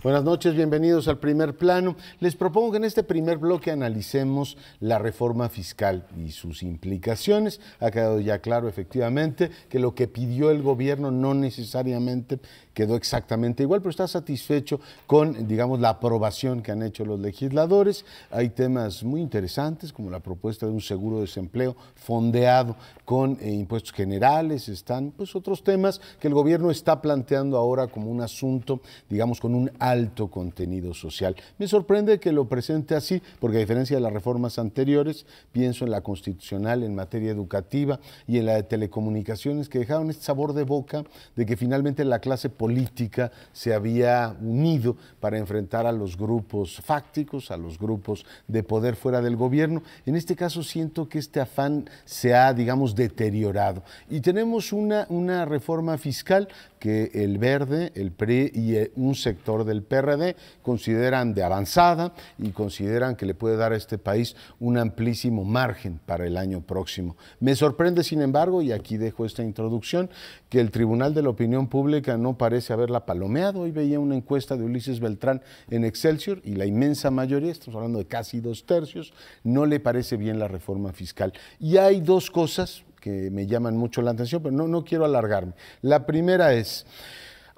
Buenas noches, bienvenidos al Primer Plano. Les propongo que en este primer bloque analicemos la reforma fiscal y sus implicaciones. Ha quedado ya claro, efectivamente, que lo que pidió el gobierno no necesariamente quedó exactamente igual, pero está satisfecho con, digamos, la aprobación que han hecho los legisladores. Hay temas muy interesantes, como la propuesta de un seguro de desempleo fondeado con impuestos generales. Están, pues, otros temas que el gobierno está planteando ahora como un asunto, digamos, con un alto contenido social. Me sorprende que lo presente así, porque a diferencia de las reformas anteriores, pienso en la constitucional, en materia educativa y en la de telecomunicaciones, que dejaron este sabor de boca de que finalmente la clase política se había unido para enfrentar a los grupos fácticos, a los grupos de poder fuera del gobierno. En este caso siento que este afán se ha, digamos, deteriorado. Y tenemos una reforma fiscal que el Verde, el PRI y un sector del PRD consideran de avanzada y consideran que le puede dar a este país un amplísimo margen para el año próximo. Me sorprende, sin embargo, y aquí dejo esta introducción, que el Tribunal de la Opinión Pública no parece haberla palomeado. Hoy veía una encuesta de Ulises Beltrán en Excelsior y la inmensa mayoría, estamos hablando de casi 2/3, no le parece bien la reforma fiscal. Y hay dos cosas que me llaman mucho la atención, pero no quiero alargarme. La primera es,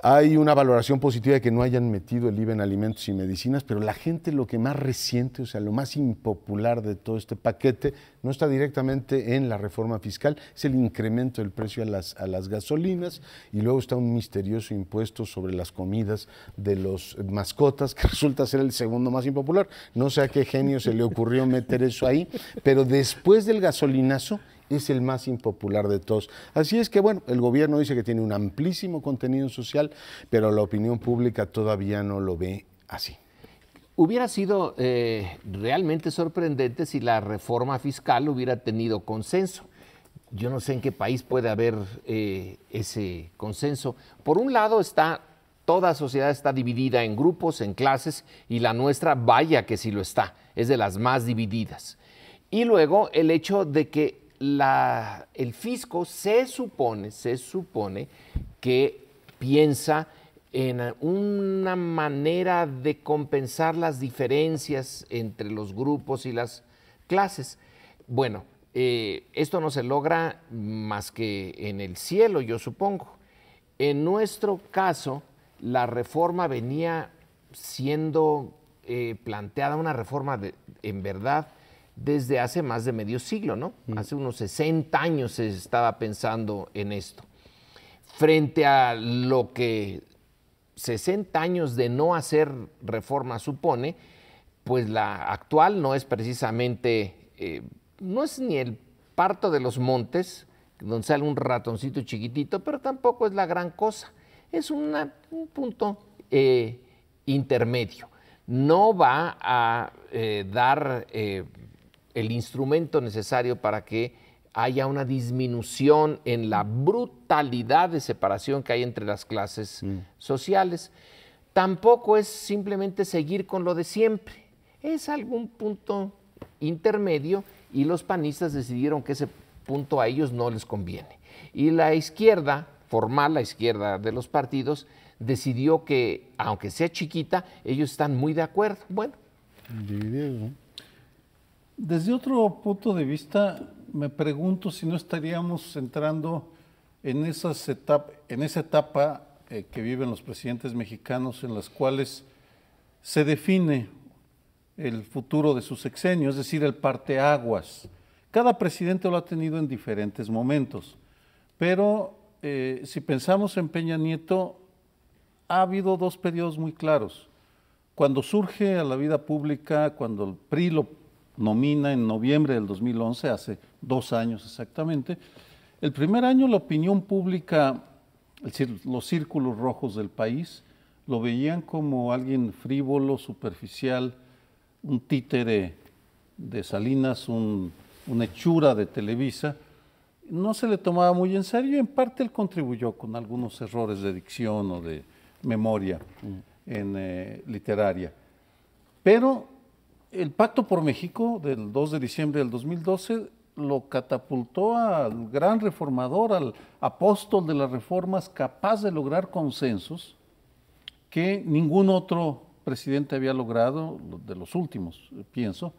hay una valoración positiva de que no hayan metido el IVA en alimentos y medicinas, pero la gente lo que más resiente, o sea, lo más impopular de todo este paquete, no está directamente en la reforma fiscal, es el incremento del precio a las gasolinas, y luego está un misterioso impuesto sobre las comidas de los mascotas, que resulta ser el segundo más impopular. No sé a qué genio se le ocurrió meter eso ahí, pero después del gasolinazo, es el más impopular de todos. Así es que, bueno, el gobierno dice que tiene un amplísimo contenido social, pero la opinión pública todavía no lo ve así. Hubiera sido realmente sorprendente si la reforma fiscal hubiera tenido consenso. Yo no sé en qué país puede haber ese consenso. Por un lado toda sociedad está dividida en grupos, en clases, y la nuestra, vaya que sí lo está, es de las más divididas. Y luego el hecho de que el fisco se supone que piensa en una manera de compensar las diferencias entre los grupos y las clases. Bueno, esto no se logra más que en el cielo, yo supongo. En nuestro caso, la reforma venía siendo planteada, una reforma en verdad, desde hace más de medio siglo, ¿no? Hace unos 60 años se estaba pensando en esto. Frente a lo que 60 años de no hacer reforma supone, pues la actual no es precisamente, no es ni el parto de los montes, donde sale un ratoncito chiquitito, pero tampoco es la gran cosa. Es un punto intermedio. No va a dar el instrumento necesario para que haya una disminución en la brutalidad de separación que hay entre las clases sociales. Tampoco es simplemente seguir con lo de siempre, es algún punto intermedio, y los panistas decidieron que ese punto a ellos no les conviene. Y la izquierda formal, la izquierda de los partidos, decidió que, aunque sea chiquita, ellos están muy de acuerdo. Bueno. Desde otro punto de vista, me pregunto si no estaríamos entrando en esa etapa que viven los presidentes mexicanos, en las cuales se define el futuro de su sexenio, es decir, el parteaguas. Cada presidente lo ha tenido en diferentes momentos, pero si pensamos en Peña Nieto, ha habido dos periodos muy claros. Cuando surge a la vida pública, cuando el PRI lo nomina en noviembre del 2011, hace 2 años exactamente, el primer año la opinión pública, los círculos rojos del país, lo veían como alguien frívolo, superficial, un títere de Salinas, una hechura de Televisa. No se le tomaba muy en serio, y en parte él contribuyó con algunos errores de dicción o de memoria literaria. Pero el Pacto por México del 2 de diciembre del 2012 lo catapultó al gran reformador, al apóstol de las reformas, capaz de lograr consensos que ningún otro presidente había logrado, de los últimos, pienso.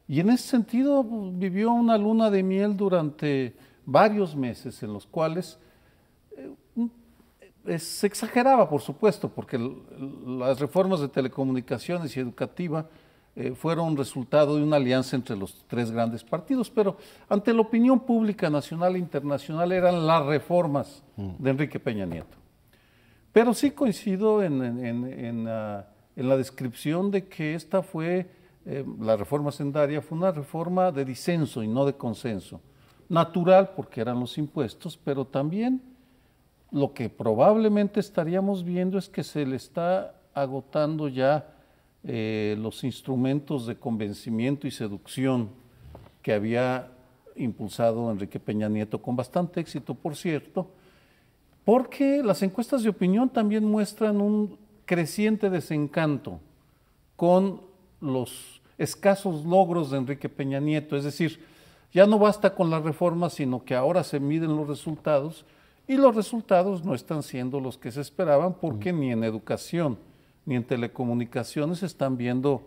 Y en ese sentido pues, vivió una luna de miel durante varios meses en los cuales se exageraba, por supuesto, porque las reformas de telecomunicaciones y educativa fueron resultado de una alianza entre los tres grandes partidos, pero ante la opinión pública nacional e internacional eran las reformas de Enrique Peña Nieto. Pero sí coincido en la descripción de que esta fue, la reforma hacendaria fue una reforma de disenso y no de consenso. Natural porque eran los impuestos, pero también lo que probablemente estaríamos viendo es que se le está agotando ya los instrumentos de convencimiento y seducción que había impulsado Enrique Peña Nieto, con bastante éxito, por cierto, porque las encuestas de opinión también muestran un creciente desencanto con los escasos logros de Enrique Peña Nieto, es decir, ya no basta con las reformas, sino que ahora se miden los resultados, y los resultados no están siendo los que se esperaban, porque ni en educación ni en telecomunicaciones se están viendo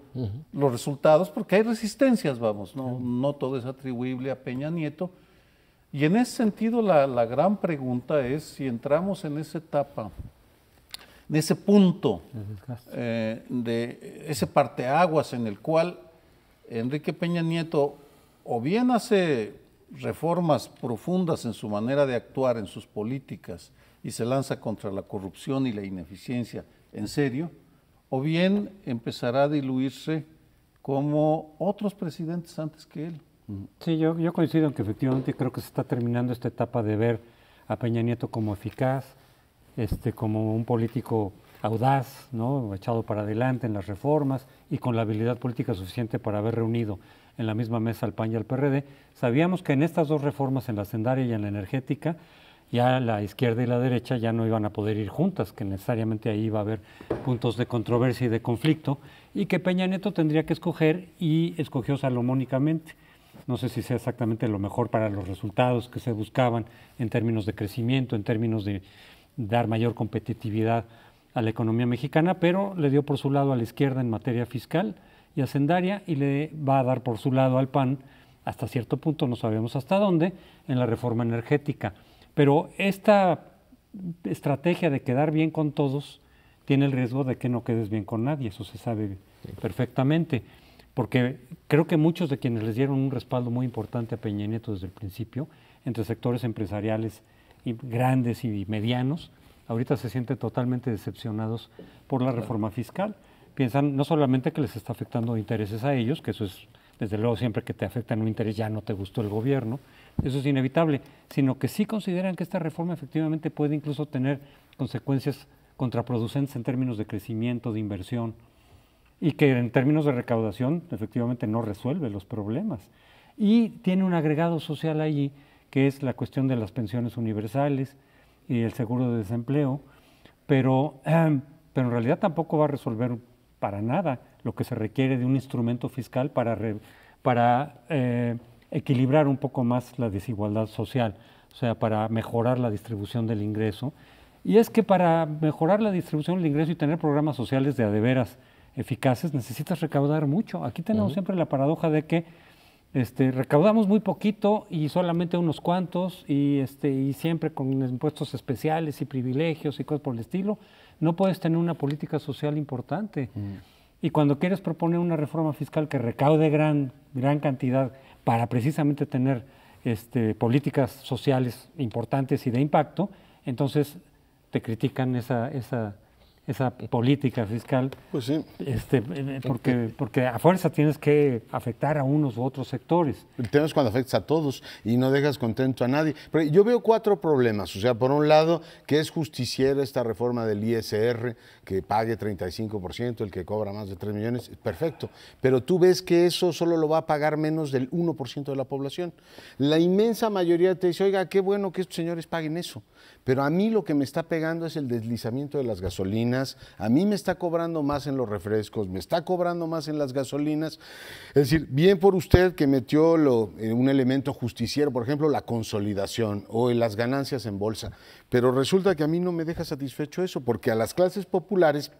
los resultados, porque hay resistencias, vamos, no todo es atribuible a Peña Nieto. Y en ese sentido la gran pregunta es si entramos en esa etapa, en ese punto, de ese parteaguas en el cual Enrique Peña Nieto o bien hace reformas profundas en su manera de actuar, en sus políticas, y se lanza contra la corrupción y la ineficiencia en serio, o bien empezará a diluirse como otros presidentes antes que él. Sí, yo coincido en que efectivamente creo que se está terminando esta etapa de ver a Peña Nieto como eficaz, como un político audaz, ¿no? Echado para adelante en las reformas y con la habilidad política suficiente para haber reunido en la misma mesa al PAN y al PRD. Sabíamos que en estas dos reformas, en la hacendaria y en la energética, ya la izquierda y la derecha ya no iban a poder ir juntas, que necesariamente ahí iba a haber puntos de controversia y de conflicto, y que Peña Nieto tendría que escoger, y escogió salomónicamente. No sé si sea exactamente lo mejor para los resultados que se buscaban en términos de crecimiento, en términos de dar mayor competitividad a la economía mexicana, pero le dio por su lado a la izquierda en materia fiscal y hacendaria, y le va a dar por su lado al PAN, hasta cierto punto, no sabemos hasta dónde, en la reforma energética. Pero esta estrategia de quedar bien con todos tiene el riesgo de que no quedes bien con nadie, eso se sabe perfectamente, porque creo que muchos de quienes les dieron un respaldo muy importante a Peña Nieto desde el principio, entre sectores empresariales y grandes y medianos, ahorita se sienten totalmente decepcionados por la reforma fiscal. Piensan no solamente que les está afectando intereses a ellos, que eso es, desde luego, siempre que te afectan un interés ya no te gustó el gobierno, eso es inevitable, sino que sí consideran que esta reforma efectivamente puede incluso tener consecuencias contraproducentes en términos de crecimiento, de inversión, y que en términos de recaudación efectivamente no resuelve los problemas. Y tiene un agregado social allí, que es la cuestión de las pensiones universales y el seguro de desempleo, pero en realidad tampoco va a resolver para nada lo que se requiere de un instrumento fiscal para equilibrar un poco más la desigualdad social, o sea, para mejorar la distribución del ingreso. Y es que para mejorar la distribución del ingreso y tener programas sociales de a de veras eficaces, necesitas recaudar mucho. Aquí tenemos siempre la paradoja de que recaudamos muy poquito y solamente unos cuantos, y siempre con impuestos especiales y privilegios y cosas por el estilo. No puedes tener una política social importante. Y cuando quieres proponer una reforma fiscal que recaude gran cantidad para precisamente tener políticas sociales importantes y de impacto, entonces te critican esa política fiscal, pues sí. porque a fuerza tienes que afectar a unos u otros sectores. El tema es cuando afectas a todos y no dejas contento a nadie. Pero yo veo 4 problemas. O sea, por un lado, que es justiciera esta reforma del ISR, que pague 35%, el que cobra más de 3 millones, perfecto. Pero tú ves que eso solo lo va a pagar menos del 1% de la población. La inmensa mayoría te dice, oiga, qué bueno que estos señores paguen eso. Pero a mí lo que me está pegando es el deslizamiento de las gasolinas, a mí me está cobrando más en los refrescos, me está cobrando más en las gasolinas. Es decir, bien por usted que metió un elemento justiciero, por ejemplo, la consolidación o las ganancias en bolsa, pero resulta que a mí no me deja satisfecho eso, porque a las clases populares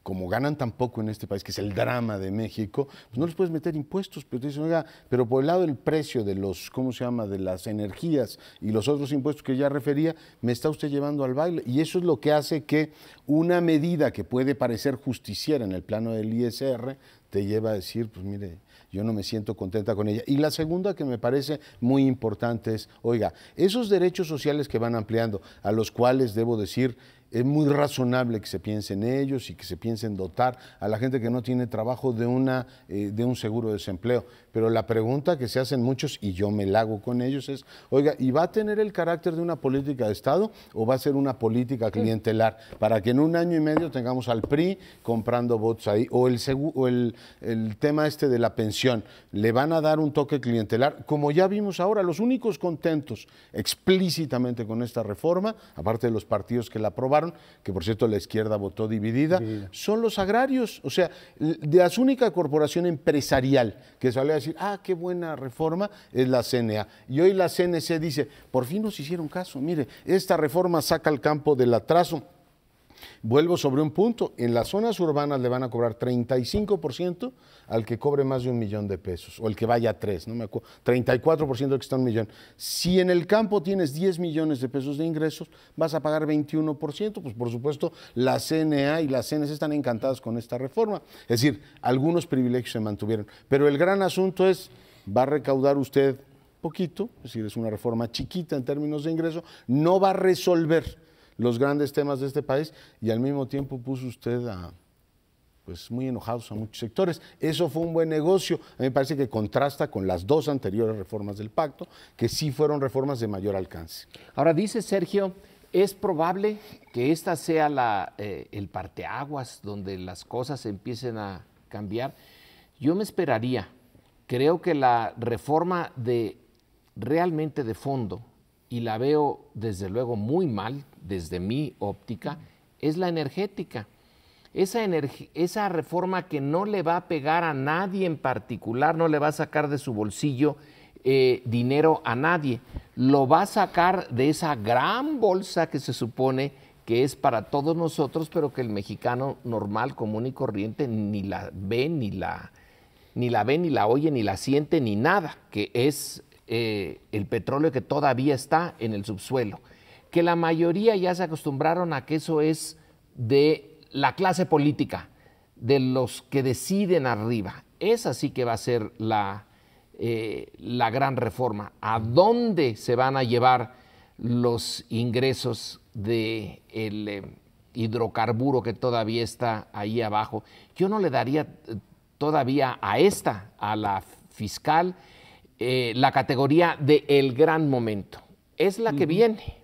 como ganan tan poco en este país, que es el drama de México, pues no les puedes meter impuestos, pero te dicen, oiga, pero por el lado del precio de los, ¿cómo se llama?, de las energías y los otros impuestos que ya refería, me está usted llevando al baile. Y eso es lo que hace que una medida que puede parecer justiciera en el plano del ISR te lleva a decir, pues mire, yo no me siento contenta con ella. Y la segunda que me parece muy importante es, oiga, esos derechos sociales que van ampliando, a los cuales debo decir, es muy razonable que se piense en ellos y que se piense en dotar a la gente que no tiene trabajo de un seguro de desempleo. Pero la pregunta que se hacen muchos, y yo me la hago con ellos, es, oiga, ¿y va a tener el carácter de una política de Estado o va a ser una política clientelar? Para que en 1 año y medio tengamos al PRI comprando votos ahí, o el tema este de la pensión, ¿le van a dar un toque clientelar? Como ya vimos ahora, los únicos contentos explícitamente con esta reforma, aparte de los partidos que la aprobaron, que por cierto la izquierda votó dividida, son los agrarios. O sea, de la única corporación empresarial que salió a decir, ah, qué buena reforma, es la CNA. Y hoy la CNC dice, por fin nos hicieron caso, mire, esta reforma saca al campo del atraso. Vuelvo sobre un punto, en las zonas urbanas le van a cobrar 35% al que cobre más de $1,000,000, o el que vaya a 3, no me acuerdo, 34% al que está a 1,000,000. Si en el campo tienes 10 millones de pesos de ingresos, vas a pagar 21%, pues por supuesto la CNA y la CNC están encantadas con esta reforma. Es decir, algunos privilegios se mantuvieron, pero el gran asunto es, va a recaudar usted poquito, es decir, es una reforma chiquita en términos de ingreso, no va a resolver los grandes temas de este país y al mismo tiempo puso usted pues muy enojados a muchos sectores. Eso fue un buen negocio. A mí me parece que contrasta con las 2 anteriores reformas del pacto, que sí fueron reformas de mayor alcance. Ahora dice Sergio, es probable que esta sea el parteaguas donde las cosas empiecen a cambiar. Yo me esperaría, creo que la reforma realmente de fondo, y la veo desde luego muy mal desde mi óptica, es la energética. Esa reforma que no le va a pegar a nadie en particular, no le va a sacar de su bolsillo dinero a nadie, lo va a sacar de esa gran bolsa que se supone que es para todos nosotros, pero que el mexicano normal, común y corriente ni la ve, ni la oye, ni la siente, ni nada, que es el petróleo que todavía está en el subsuelo, que la mayoría ya se acostumbraron a que eso es de la clase política, de los que deciden arriba. Esa sí que va a ser la gran reforma. ¿A dónde se van a llevar los ingresos del hidrocarburo que todavía está ahí abajo? Yo no le daría todavía a la fiscal, la categoría de el gran momento. Es la que viene.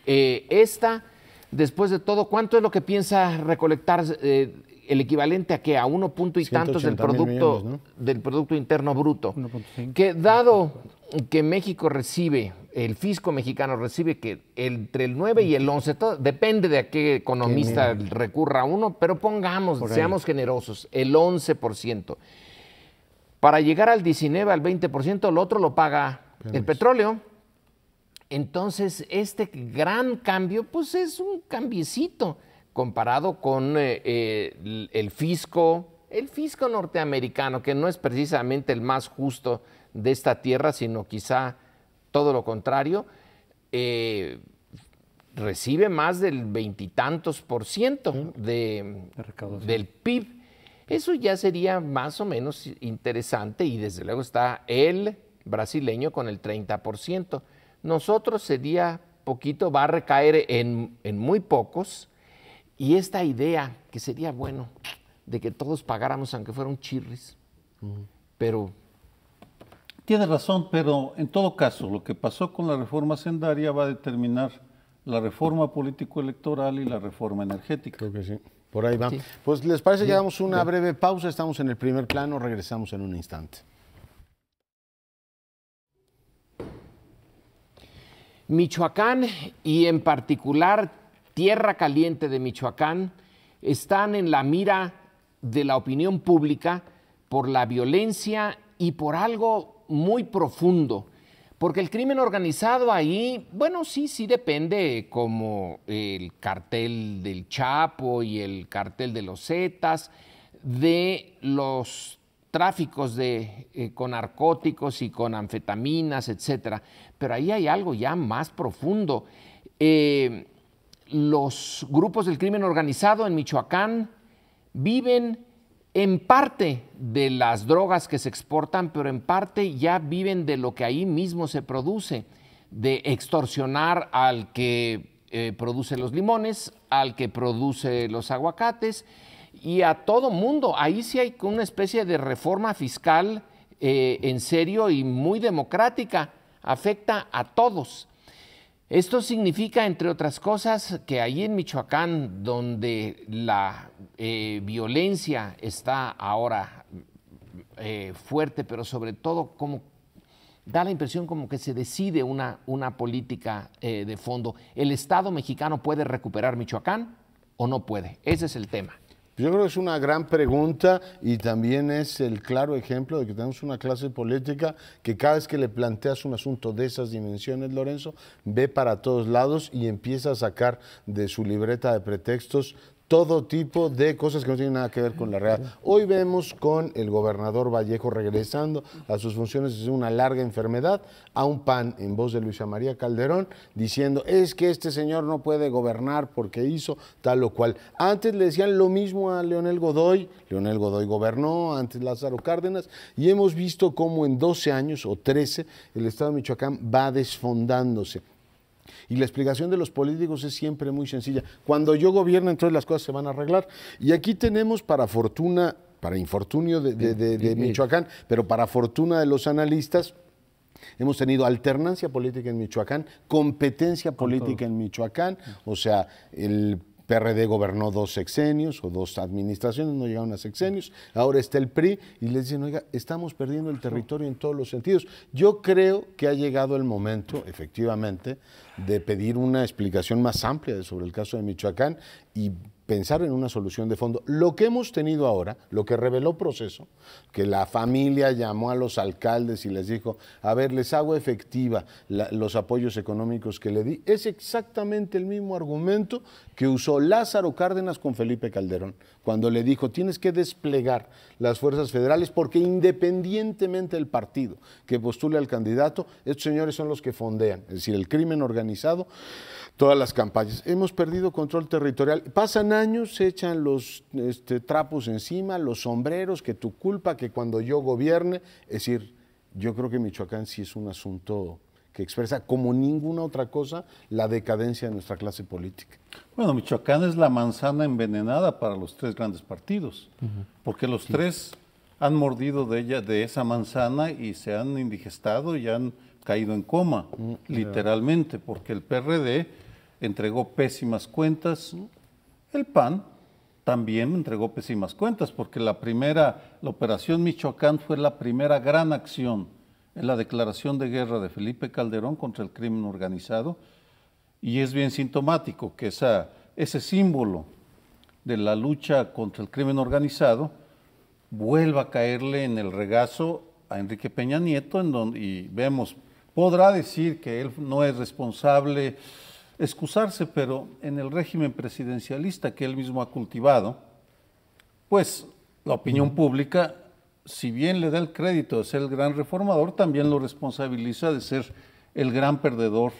Esta, después de todo, ¿cuánto es lo que piensa recolectar el equivalente a qué? A 1 punto y tantos del producto, ¿no?, del Producto Interno Bruto. 1.5. Que dado que México recibe, el fisco mexicano recibe que entre el 9 y el 11, depende de a qué economista recurra uno, pero pongamos, seamos generosos, el 11%. Para llegar al 19, al 20%, el otro lo paga el petróleo. Entonces, este gran cambio, pues es un cambiecito comparado con el fisco norteamericano, que no es precisamente el más justo de esta tierra, sino quizá todo lo contrario, recibe más del 20 y tantos % del PIB. Eso ya sería más o menos interesante, y desde luego está el brasileño con el 30%. Nosotros sería poquito, va a recaer en muy pocos, y esta idea que sería bueno de que todos pagáramos aunque fuera un chirris, pero... Tiene razón, pero en todo caso, lo que pasó con la reforma hacendaria va a determinar la reforma político-electoral y la reforma energética. Creo que sí. Por ahí va. Sí. Pues, ¿les parece que hagamos una breve pausa? Estamos en el primer plano, regresamos en un instante. Michoacán, y en particular Tierra Caliente de Michoacán, están en la mira de la opinión pública por la violencia y por algo muy profundo, Porque el crimen organizado ahí, bueno, sí depende, como el cartel del Chapo y el cartel de los Zetas, de los tráficos con narcóticos y con anfetaminas, etcétera. Pero ahí hay algo ya más profundo. Los grupos del crimen organizado en Michoacán viven en parte de las drogas que se exportan, pero en parte ya viven de lo que ahí mismo se produce, de extorsionar al que produce los limones, al que produce los aguacates y a todo mundo. Ahí sí hay una especie de reforma fiscal en serio y muy democrática, afecta a todos. Esto significa, entre otras cosas, que ahí en Michoacán, donde la violencia está ahora fuerte, pero sobre todo como da la impresión como que se decide una política de fondo. ¿El Estado mexicano puede recuperar Michoacán o no puede? Ese es el tema. Yo creo que es una gran pregunta y también es el claro ejemplo de que tenemos una clase política que cada vez que le planteas un asunto de esas dimensiones, Lorenzo, ve para todos lados y empieza a sacar de su libreta de pretextos todo tipo de cosas que no tienen nada que ver con la realidad. Hoy vemos con el gobernador Vallejo regresando a sus funciones desde una larga enfermedad, a un PAN en voz de Luisa María Calderón diciendo es que este señor no puede gobernar porque hizo tal o cual. Antes le decían lo mismo a Leonel Godoy gobernó, antes Lázaro Cárdenas, y hemos visto cómo en 12 años o 13 el Estado de Michoacán va desfondándose. Y la explicación de los políticos es siempre muy sencilla. Cuando yo gobierno, entonces las cosas se van a arreglar. Y aquí tenemos, para infortunio de Michoacán, pero para fortuna de los analistas, hemos tenido alternancia política en Michoacán, competencia política en Michoacán, o sea, el PRD gobernó 2 sexenios o 2 administraciones, no llegaron a sexenios, ahora está el PRI y les dicen, oiga, estamos perdiendo el territorio en todos los sentidos. Yo creo que ha llegado el momento, efectivamente, de pedir una explicación más amplia sobre el caso de Michoacán y pensar en una solución de fondo. Lo que hemos tenido ahora, lo que reveló Proceso, que la familia llamó a los alcaldes y les dijo, a ver, les hago efectiva los apoyos económicos que le di, es exactamente el mismo argumento que usó Lázaro Cárdenas con Felipe Calderón, cuando le dijo, tienes que desplegar las fuerzas federales porque independientemente del partido que postule al candidato, estos señores son los que fondean, es decir, el crimen organizado, todas las campañas. Hemos perdido control territorial. Pasan años, se echan los trapos encima, los sombreros, que tu culpa, que cuando yo gobierne. Es decir, yo creo que Michoacán sí es un asunto que expresa como ninguna otra cosa la decadencia de nuestra clase política. Bueno, Michoacán es la manzana envenenada para los 3 grandes partidos, porque los 3 han mordido de esa manzana y se han indigestado y han caído en coma, literalmente, porque el PRD entregó pésimas cuentas, el PAN también entregó pésimas cuentas, porque la operación Michoacán fue la primera gran acción en la declaración de guerra de Felipe Calderón contra el crimen organizado, y es bien sintomático que ese símbolo de la lucha contra el crimen organizado vuelva a caerle en el regazo a Enrique Peña Nieto, y vemos, podrá decir que él no es responsable, excusarse, pero en el régimen presidencialista que él mismo ha cultivado, pues la opinión pública, si bien le da el crédito de ser el gran reformador, también lo responsabiliza de ser el gran perdedor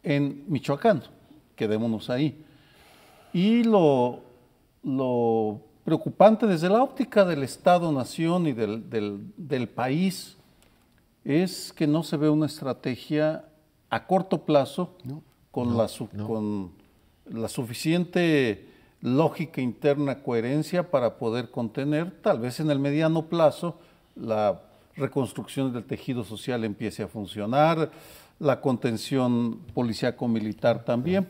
en Michoacán, quedémonos ahí. Y lo preocupante desde la óptica del Estado-Nación y del país es que no se ve una estrategia a corto plazo con la suficiente lógica interna, coherencia para poder contener, tal vez en el mediano plazo, la reconstrucción del tejido social empiece a funcionar, la contención policíaco-militar también,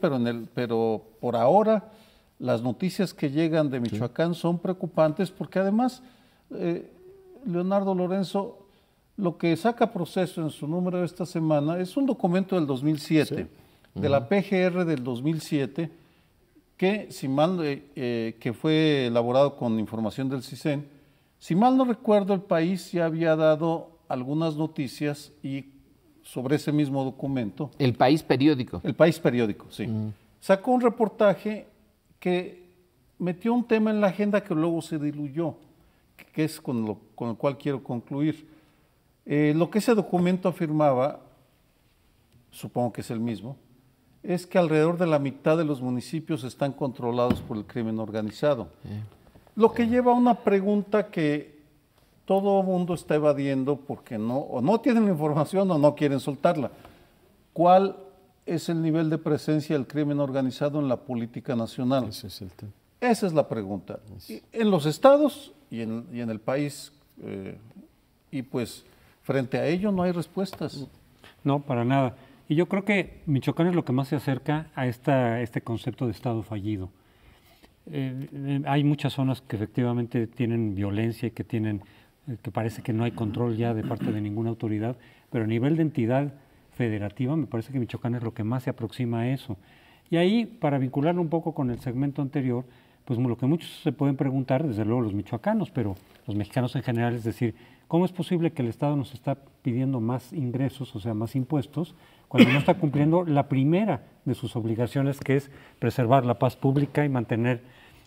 pero por ahora las noticias que llegan de Michoacán son preocupantes porque además, Leonardo Lorenzo, lo que saca Proceso en su número de esta semana es un documento del 2007, de la PGR del 2007, que, que fue elaborado con información del CISEN. Si mal no recuerdo, el país ya había dado algunas noticias y sobre ese mismo documento. El País periódico. El País periódico, sí. Sacó un reportaje que metió un tema en la agenda que luego se diluyó, que es con el cual quiero concluir. Lo que ese documento afirmaba, supongo que es el mismo, es que alrededor de la mitad de los municipios están controlados por el crimen organizado. Lo que lleva a una pregunta que todo mundo está evadiendo porque o no tienen la información o no quieren soltarla. ¿Cuál es el nivel de presencia del crimen organizado en la política nacional? Ese es el tema. Esa es la pregunta. En los estados y en el país, y pues frente a ello no hay respuestas. No, para nada. Y yo creo que Michoacán es lo que más se acerca a este concepto de estado fallido. Hay muchas zonas que efectivamente tienen violencia y que parece que no hay control ya de parte de ninguna autoridad, pero a nivel de entidad federativa me parece que Michoacán es lo que más se aproxima a eso. Y ahí, para vincularlo un poco con el segmento anterior, pues lo que muchos se pueden preguntar, desde luego los michoacanos, pero los mexicanos en general, es decir, ¿cómo es posible que el Estado nos está pidiendo más ingresos, o sea, más impuestos, cuando no está cumpliendo la primera de sus obligaciones, que es preservar la paz pública y mantener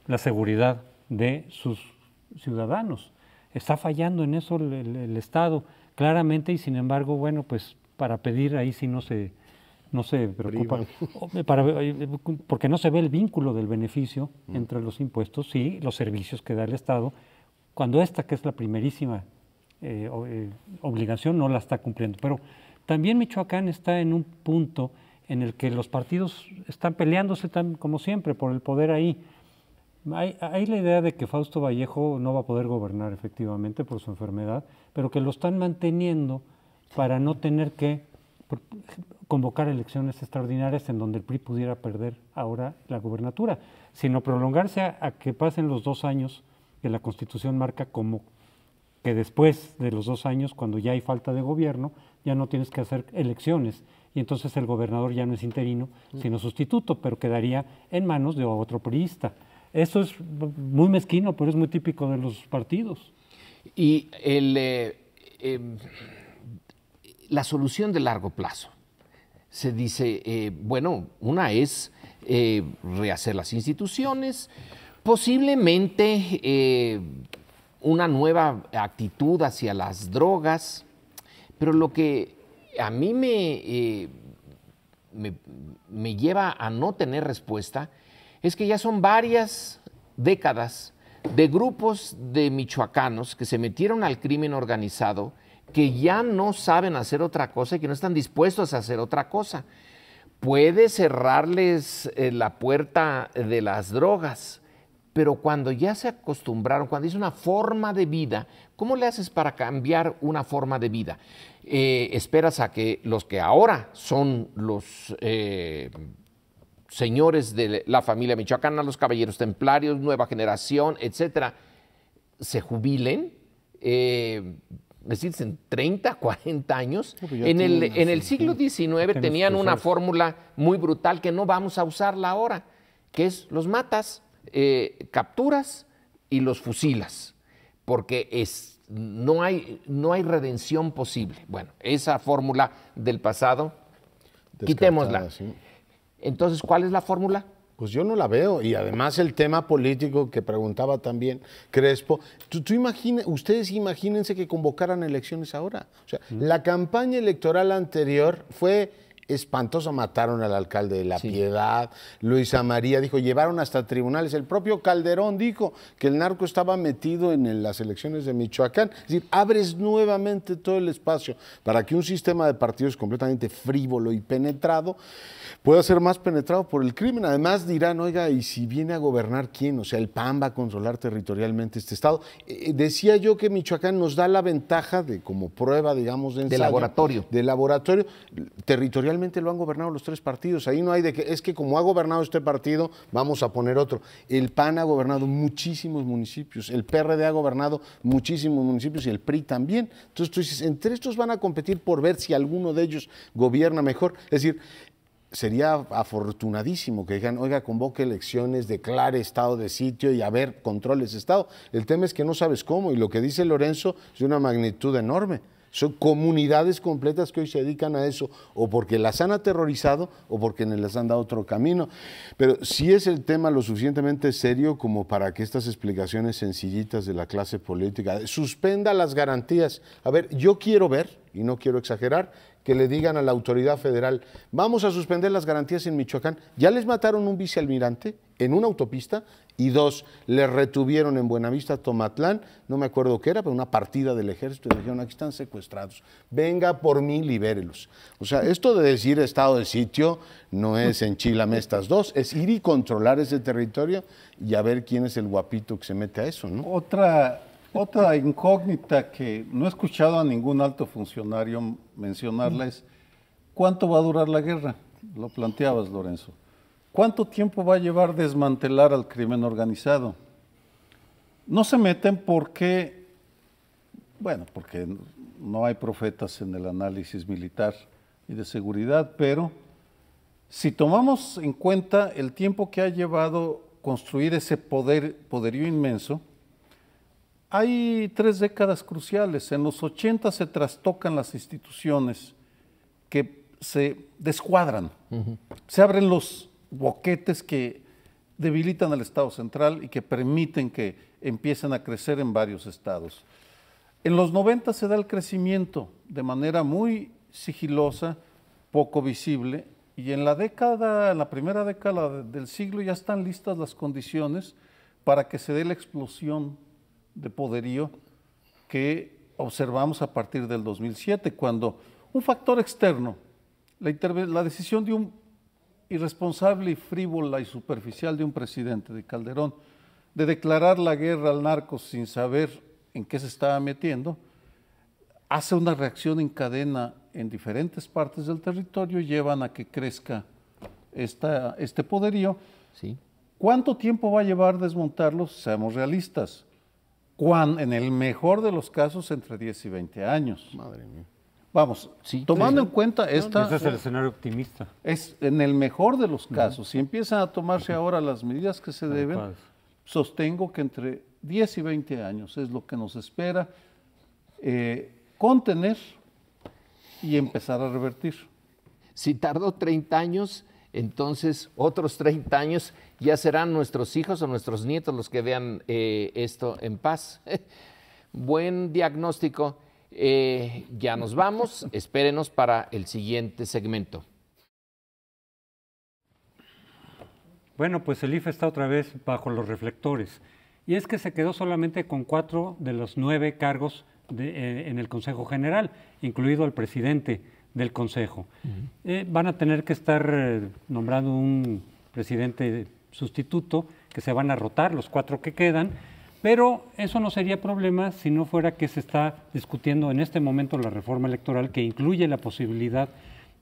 la seguridad de sus ciudadanos? Está fallando en eso el Estado, claramente, y sin embargo, bueno, pues para pedir ahí sí no se preocupa, porque no se ve el vínculo del beneficio entre los impuestos y los servicios que da el Estado, cuando esta, que es la primerísima obligación, no la está cumpliendo. Pero también Michoacán está en un punto en el que los partidos están peleándose, como siempre, por el poder ahí. Hay la idea de que Fausto Vallejo no va a poder gobernar efectivamente por su enfermedad, pero que lo están manteniendo para no tener que convocar elecciones extraordinarias en donde el PRI pudiera perder ahora la gubernatura, sino prolongarse a que pasen los 2 años que la Constitución marca, como que después de los 2 años, cuando ya hay falta de gobierno, ya no tienes que hacer elecciones y entonces el gobernador ya no es interino, sino sustituto, pero quedaría en manos de otro priista. Eso es muy mezquino, pero es muy típico de los partidos. Y la solución de largo plazo. Se dice, bueno, una es rehacer las instituciones, posiblemente una nueva actitud hacia las drogas, pero lo que a mí me lleva a no tener respuesta es que ya son varias décadas de grupos de michoacanos que se metieron al crimen organizado, que ya no saben hacer otra cosa y que no están dispuestos a hacer otra cosa. Puede cerrarles la puerta de las drogas, pero cuando ya se acostumbraron, cuando es una forma de vida, ¿cómo le haces para cambiar una forma de vida? Esperas a que los que ahora son los señores de la familia michoacana, los caballeros templarios, nueva generación, etcétera, se jubilen, es decir, en 30, 40 años. En el siglo XIX tenían una fórmula muy brutal que no vamos a usarla ahora, que es los matas, capturas y los fusilas, porque no hay redención posible. Bueno, esa fórmula del pasado, quitémosla. Sí. Entonces, ¿cuál es la fórmula? Pues yo no la veo, y además el tema político que preguntaba también Crespo, ustedes imagínense que convocaran elecciones ahora. O sea, la campaña electoral anterior fue espantosa, mataron al alcalde de La Piedad, Luisa María dijo, llevaron hasta tribunales, el propio Calderón dijo que el narco estaba metido en las elecciones de Michoacán. Es decir, abres nuevamente todo el espacio para que un sistema de partidos completamente frívolo y penetrado pueda ser más penetrado por el crimen. Además dirán, oiga, ¿y si viene a gobernar quién? O sea, el PAN va a controlar territorialmente este estado. Decía yo que Michoacán nos da la ventaja de, como prueba, digamos, de ensayo, de laboratorio, territorialmente lo han gobernado los 3 partidos. Ahí no hay de que, es que como ha gobernado este partido, vamos a poner otro. El PAN ha gobernado muchísimos municipios, el PRD ha gobernado muchísimos municipios y el PRI también. Entonces tú dices, entre estos van a competir por ver si alguno de ellos gobierna mejor. Es decir, sería afortunadísimo que digan, oiga, convoque elecciones, declare estado de sitio y a ver, controle ese estado. El tema es que no sabes cómo, y lo que dice Lorenzo es de una magnitud enorme. O Son comunidades completas que hoy se dedican a eso, o porque las han aterrorizado o porque les han dado otro camino. Pero sí es el tema lo suficientemente serio como para que estas explicaciones sencillitas de la clase política suspenda las garantías. A ver, yo quiero ver, y no quiero exagerar, que le digan a la autoridad federal, vamos a suspender las garantías en Michoacán. Ya les mataron un vicealmirante en una autopista y 2, les retuvieron en Buenavista, Tomatlán, no me acuerdo qué era, pero una partida del ejército, y dijeron, aquí están secuestrados, venga por mí, libérelos. O sea, esto de decir estado de sitio no es enchilame estas dos, es ir y controlar ese territorio y a ver quién es el guapito que se mete a eso, ¿no? Otra incógnita que no he escuchado a ningún alto funcionario mencionarla es ¿cuánto va a durar la guerra? Lo planteabas, Lorenzo. ¿Cuánto tiempo va a llevar desmantelar al crimen organizado? No se meten porque no hay profetas en el análisis militar y de seguridad, pero si tomamos en cuenta el tiempo que ha llevado construir ese poderío inmenso, hay 3 décadas cruciales. En los 80 se trastocan las instituciones que se descuadran, se abren los boquetes que debilitan al Estado central y que permiten que empiecen a crecer en varios estados. En los 90 se da el crecimiento de manera muy sigilosa, poco visible, y en la primera década del siglo ya están listas las condiciones para que se dé la explosión de poderío que observamos a partir del 2007, cuando un factor externo, la decisión de un irresponsable y frívola y superficial de un presidente, de Calderón, de declarar la guerra al narco sin saber en qué se estaba metiendo, hace una reacción en cadena en diferentes partes del territorio y llevan a que crezca este poderío. Sí. ¿Cuánto tiempo va a llevar desmontarlo? Seamos realistas. En el mejor de los casos, entre 10 y 20 años. Madre mía. Vamos, Sí, tomando en cuenta esta... Ese es el escenario optimista. Es en el mejor de los casos. Si empiezan a tomarse ahora las medidas que se deben, sostengo que entre 10 y 20 años es lo que nos espera contener y empezar a revertir. Si tardó 30 años, entonces otros 30 años ya serán nuestros hijos o nuestros nietos los que vean esto en paz. Buen diagnóstico. Ya nos vamos, espérenos para el siguiente segmento. Bueno, pues el IFE está otra vez bajo los reflectores. Y es que se quedó solamente con 4 de los 9 cargos en el Consejo General, incluido el presidente del Consejo. Van a tener que estar nombrando un presidente sustituto, que se van a rotar los 4 que quedan, pero eso no sería problema si no fuera que se está discutiendo en este momento la reforma electoral que incluye la posibilidad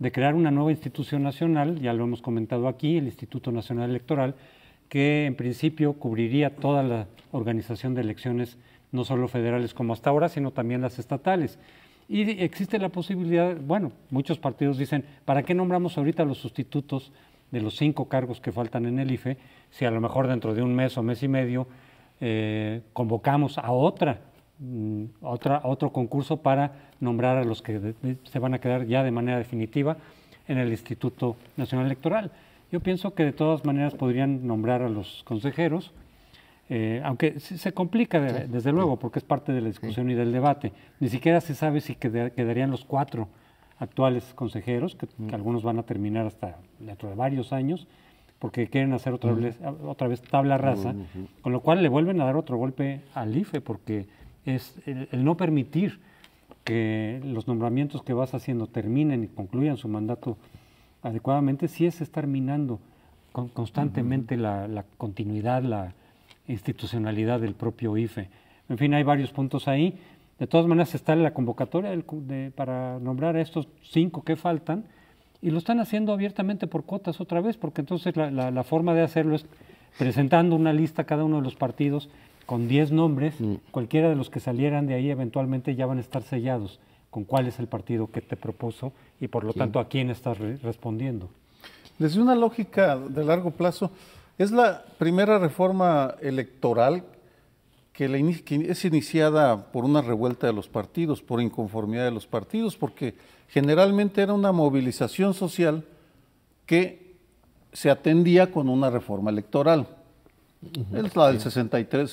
de crear una nueva institución nacional, ya lo hemos comentado aquí, el Instituto Nacional Electoral, que en principio cubriría toda la organización de elecciones, no solo federales como hasta ahora, sino también las estatales. Y existe la posibilidad, bueno, muchos partidos dicen, ¿para qué nombramos ahorita los sustitutos de los 5 cargos que faltan en el IFE, si a lo mejor dentro de un mes o mes y medio convocamos a otro concurso para nombrar a los que se van a quedar ya de manera definitiva en el Instituto Nacional Electoral? Yo pienso que de todas maneras podrían nombrar a los consejeros, aunque se complica desde luego porque es parte de la discusión y del debate. Ni siquiera se sabe si quedarían los 4 actuales consejeros, que algunos van a terminar hasta dentro de varios años, porque quieren hacer otra vez tabla rasa, con lo cual le vuelven a dar otro golpe al IFE, porque es el no permitir que los nombramientos que vas haciendo terminen y concluyan su mandato adecuadamente, sí es estar minando constantemente la continuidad, la institucionalidad del propio IFE. En fin, hay varios puntos ahí. De todas maneras está la convocatoria para nombrar a estos 5 que faltan, y lo están haciendo abiertamente por cuotas otra vez, porque entonces la forma de hacerlo es presentando una lista a cada uno de los partidos con 10 nombres, cualquiera de los que salieran de ahí eventualmente ya van a estar sellados con cuál es el partido que te propuso y por lo tanto a quién estás respondiendo. Desde una lógica de largo plazo, es la primera reforma electoral que es iniciada por una revuelta de los partidos, por inconformidad de los partidos, porque generalmente era una movilización social que se atendía con una reforma electoral. Es la del 63,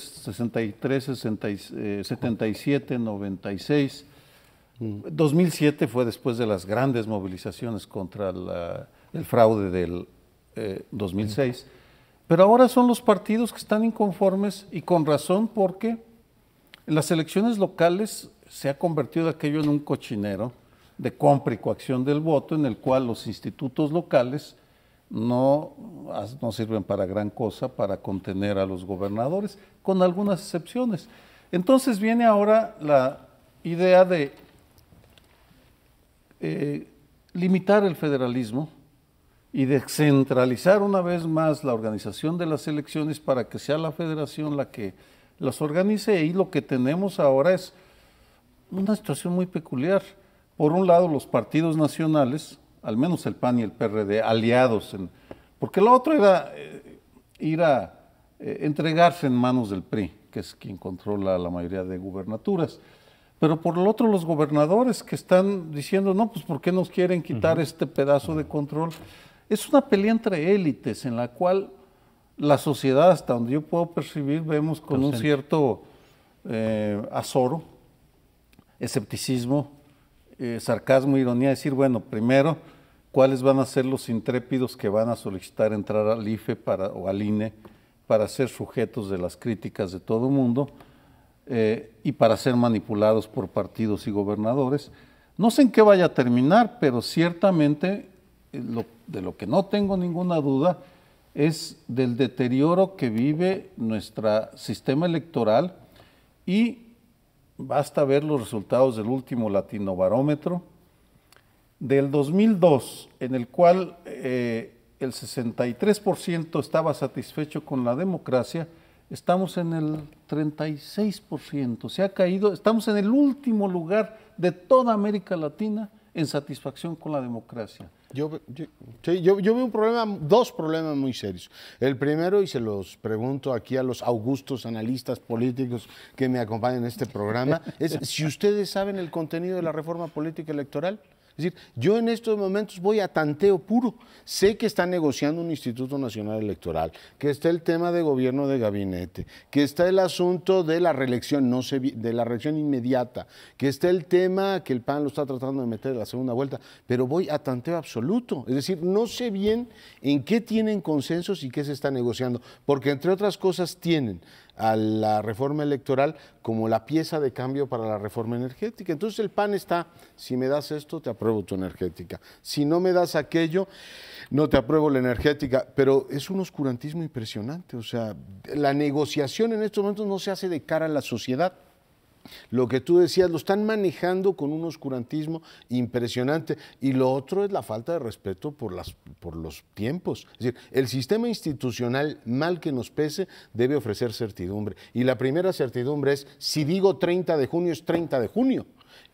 77, 96. 2007 fue después de las grandes movilizaciones contra el fraude del 2006. Pero ahora son los partidos que están inconformes y con razón, porque en las elecciones locales se ha convertido aquello en un cochinero de compra y coacción del voto, en el cual los institutos locales no sirven para gran cosa para contener a los gobernadores, con algunas excepciones. Entonces viene ahora la idea de limitar el federalismo y descentralizar una vez más la organización de las elecciones para que sea la federación la que las organice, y lo que tenemos ahora es una situación muy peculiar. Por un lado, los partidos nacionales, al menos el PAN y el PRD, aliados, porque lo otro era ir a entregarse en manos del PRI, que es quien controla la mayoría de gubernaturas. Pero por el otro, los gobernadores que están diciendo, no, pues ¿por qué nos quieren quitar este pedazo de control? Es una pelea entre élites en la cual la sociedad, hasta donde yo puedo percibir, vemos con un cierto azoro, escepticismo, sarcasmo, ironía, decir, bueno, primero, ¿cuáles van a ser los intrépidos que van a solicitar entrar al IFE o al INE para ser sujetos de las críticas de todo el mundo y para ser manipulados por partidos y gobernadores? No sé en qué vaya a terminar, pero ciertamente de lo que no tengo ninguna duda es del deterioro que vive nuestro sistema electoral, y basta ver los resultados del último Latinobarómetro del 2002, en el cual el 63% estaba satisfecho con la democracia. Estamos en el 36%, se ha caído, estamos en el último lugar de toda América Latina en satisfacción con la democracia. Yo veo dos problemas muy serios. El primero, y se los pregunto aquí a los augustos analistas políticos que me acompañan en este programa, es si ustedes saben el contenido de la reforma política electoral. Es decir, yo en estos momentos voy a tanteo puro. Sé que está negociando un Instituto Nacional Electoral, que está el tema de gobierno de gabinete, que está el asunto de la reelección, de la reelección inmediata, que está el tema que el PAN lo está tratando de meter en la segunda vuelta, pero voy a tanteo absoluto. Es decir, no sé bien en qué tienen consensos y qué se está negociando, porque entre otras cosas tienen a la reforma electoral como la pieza de cambio para la reforma energética. Entonces el PAN está, si me das esto, te apruebo tu energética. Si no me das aquello, no te apruebo la energética. Pero es un oscurantismo impresionante. O sea, la negociación en estos momentos no se hace de cara a la sociedad. Lo que tú decías, lo están manejando con un oscurantismo impresionante, y lo otro es la falta de respeto por los tiempos. Es decir, el sistema institucional, mal que nos pese, debe ofrecer certidumbre, y la primera certidumbre es, si digo 30 de junio, es 30 de junio.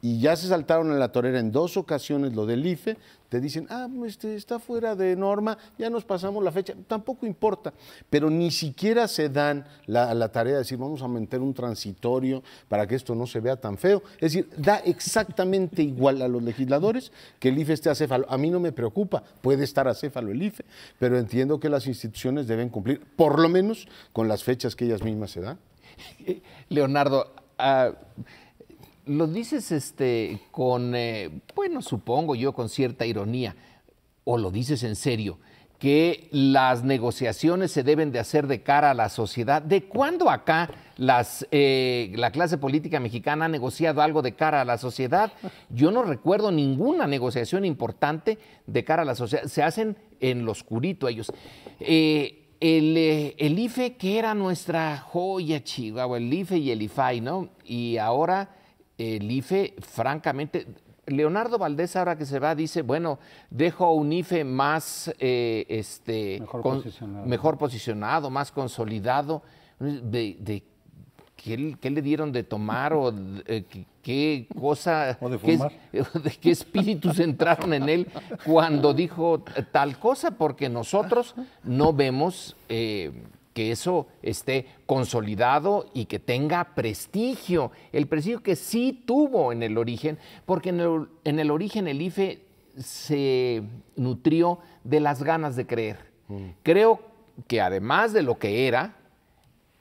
Y ya se saltaron en la torera en 2 ocasiones lo del IFE, te dicen, está fuera de norma, ya nos pasamos la fecha, tampoco importa, pero ni siquiera se dan la tarea de decir, vamos a meter un transitorio para que esto no se vea tan feo. Es decir, da exactamente igual a los legisladores que el IFE esté acéfalo. A mí no me preocupa, puede estar acéfalo el IFE, pero entiendo que las instituciones deben cumplir, por lo menos, con las fechas que ellas mismas se dan. Leonardo, lo dices con, bueno, supongo yo con cierta ironía, o lo dices en serio, que las negociaciones se deben de hacer de cara a la sociedad. ¿De cuándo acá la clase política mexicana ha negociado algo de cara a la sociedad? Yo no recuerdo ninguna negociación importante de cara a la sociedad. Se hacen en lo oscurito ellos. El IFE, que era nuestra joya, Chihuahua, el IFE y el IFAI, ¿no? Y ahora el IFE, francamente, Leonardo Valdés, ahora que se va, dice, bueno, dejo un IFE más mejor posicionado, más consolidado. ¿Qué le dieron de tomar o qué cosa, o de fumar? ¿Qué espíritus entraron en él cuando dijo tal cosa? Porque nosotros no vemos que eso esté consolidado y que tenga prestigio, el prestigio que sí tuvo en el origen, porque en el origen el IFE se nutrió de las ganas de creer. Creo que además de lo que era,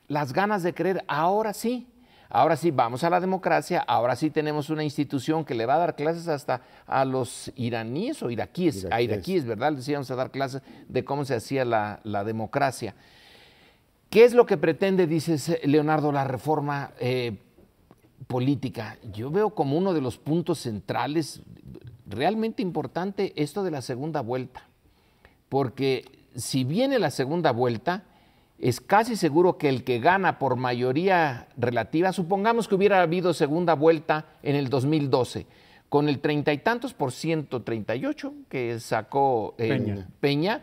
las ganas de creer, ahora sí vamos a la democracia, ahora sí tenemos una institución que le va a dar clases hasta a los iraníes o iraquíes, a iraquíes, ¿verdad? Les íbamos a dar clases de cómo se hacía la democracia. ¿Qué es lo que pretende, dices, Leonardo, la reforma política? Yo veo como uno de los puntos centrales realmente importante esto de la segunda vuelta, porque si viene la segunda vuelta, es casi seguro que el que gana por mayoría relativa, supongamos que hubiera habido segunda vuelta en el 2012, con el 30 y tantos por ciento, 38 que sacó Peña,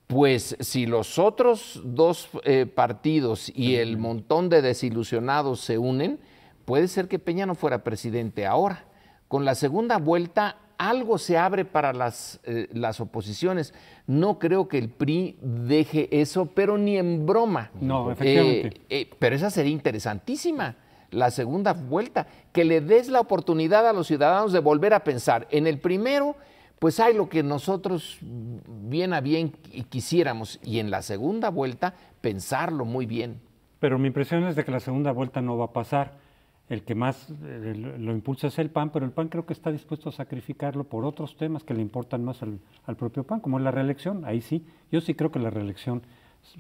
pues si los otros dos partidos y el montón de desilusionados se unen, puede ser que Peña no fuera presidente ahora. Con la segunda vuelta algo se abre para las oposiciones. No creo que el PRI deje eso, pero ni en broma. No, efectivamente. Pero esa sería interesantísima, la segunda vuelta, que le des la oportunidad a los ciudadanos de volver a pensar. En el primero, pues hay lo que nosotros bien a bien quisiéramos, y en la segunda vuelta pensarlo muy bien. Pero mi impresión es de que la segunda vuelta no va a pasar. El que más lo impulsa es el PAN, pero el PAN creo que está dispuesto a sacrificarlo por otros temas que le importan más al propio PAN, como es la reelección. Ahí sí, yo sí creo que la reelección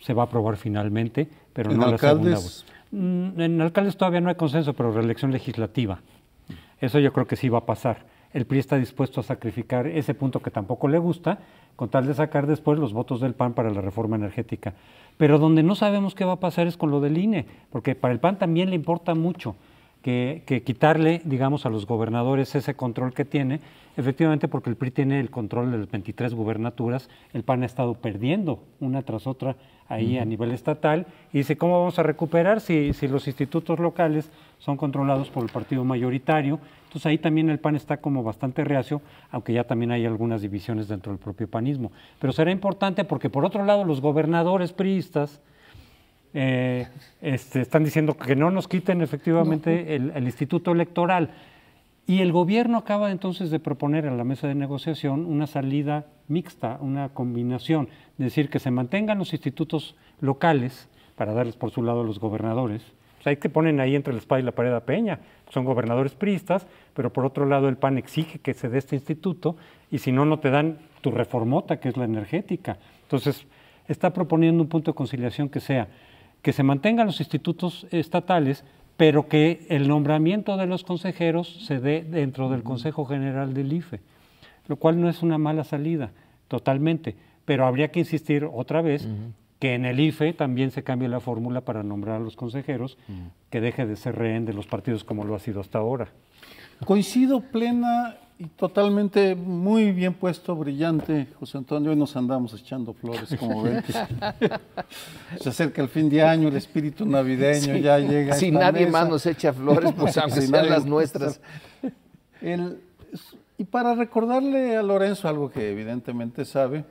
se va a aprobar finalmente, pero no la segunda vuelta. En alcaldes todavía no hay consenso, pero reelección legislativa. Eso yo creo que sí va a pasar. El PRI está dispuesto a sacrificar ese punto que tampoco le gusta, con tal de sacar después los votos del PAN para la reforma energética. Pero donde no sabemos qué va a pasar es con lo del INE, porque para el PAN también le importa mucho que quitarle, digamos, a los gobernadores ese control que tiene, efectivamente porque el PRI tiene el control de las 23 gubernaturas, el PAN ha estado perdiendo una tras otra ahí a nivel estatal, y dice, ¿cómo vamos a recuperar si los institutos locales son controlados por el partido mayoritario? Entonces ahí también el PAN está como bastante reacio, aunque ya también hay algunas divisiones dentro del propio panismo. Pero será importante porque por otro lado los gobernadores priistas están diciendo que no nos quiten efectivamente el instituto electoral, y el gobierno acaba entonces de proponer a la mesa de negociación una salida mixta, una combinación, es decir, que se mantengan los institutos locales para darles por su lado a los gobernadores. Pues hay que ponen ahí entre la espada y la pared a Peña, son gobernadores priistas, pero por otro lado el PAN exige que se dé este instituto, y si no, no te dan tu reformota, que es la energética. Entonces está proponiendo un punto de conciliación que sea que se mantengan los institutos estatales, pero que el nombramiento de los consejeros se dé dentro del Consejo General del IFE, lo cual no es una mala salida, totalmente, pero habría que insistir otra vez que en el IFE también se cambie la fórmula para nombrar a los consejeros, que deje de ser rehén de los partidos como lo ha sido hasta ahora. Coincido plena y totalmente, muy bien puesto, brillante, José Antonio. Hoy nos andamos echando flores, como ven. Se acerca el fin de año, el espíritu navideño ya llega. Si nadie más nos echa flores, pues aunque sean las nuestras. Y para recordarle a Lorenzo algo que evidentemente sabe,